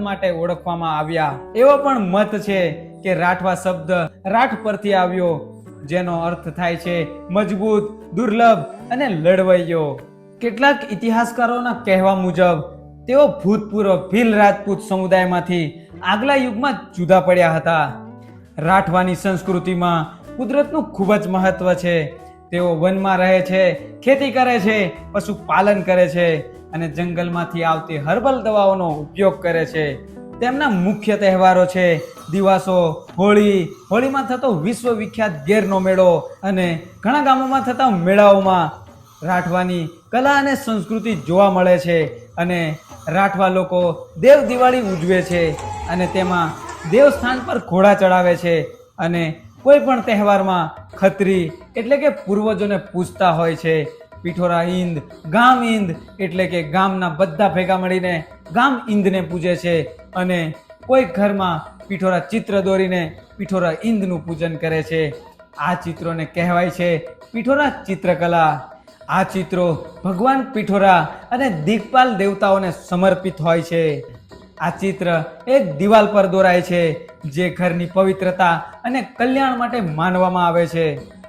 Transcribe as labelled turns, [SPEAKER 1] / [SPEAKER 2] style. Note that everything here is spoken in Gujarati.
[SPEAKER 1] માટે ઓળખવામાં આવ્યા. એવો પણ મત છે કે રાઠવા શબ્દ રાઠ પરથી આવ્યો, જેનો અર્થ થાય છે મજબૂત, દુર્લભ અને લડવૈયો. કેટલાક ઇતિહાસકારોના કહેવા મુજબ તેઓ ભૂતપૂર્વ ભીલ રાજપૂત સમુદાયમાંથી આગલા યુગમાં જુદા પડ્યા હતા. રાઠવાની સંસ્કૃતિમાં કુદરતનું ખૂબ જ મહત્વ છે. તેઓ વનમાં રહે છે, ખેતી કરે છે, પશુપાલન કરે છે અને જંગલમાંથી આવતી હર્બલ દવાઓનો ઉપયોગ કરે છે. તેમના મુખ્ય તહેવારો છે દિવાસો, હોળી, હોળીમાં થતો વિશ્વ વિખ્યાત ગેરનો મેળો અને ઘણા ગામોમાં થતા મેળાઓમાં રાઠવાની કલા અને સંસ્કૃતિ જોવા મળે છે. અને રાઠવા લોકો દેવ દિવાળી ઉજવે છે અને તેમાં દેવસ્થાન પર ઘોડા ચડાવે છે અને કોઈ પણ તહેવારમાં ખત્રી એટલે કે પૂર્વજોને પૂજતા હોય છે. પિઠોરા ઈંદ, ગામ ઈંદ એટલે કે ગામના બધા ભેગા મળીને ગામ ઈંદને પૂજે છે અને કોઈ ઘરમાં પિઠોરા ચિત્ર દોરીને પિઠોરા ઈંદનું પૂજન કરે છે. આ ચિત્રોને કહેવાય છે પિઠોરા ચિત્રકલા. આ ચિત્રો ભગવાન પિઠોરા અને દિક્પાલ દેવતાઓને સમર્પિત હોય છે. આ ચિત્ર એક દિવાલ પર દોરાય છે જે ઘરની પવિત્રતા અને કલ્યાણ માટે માનવામાં આવે છે.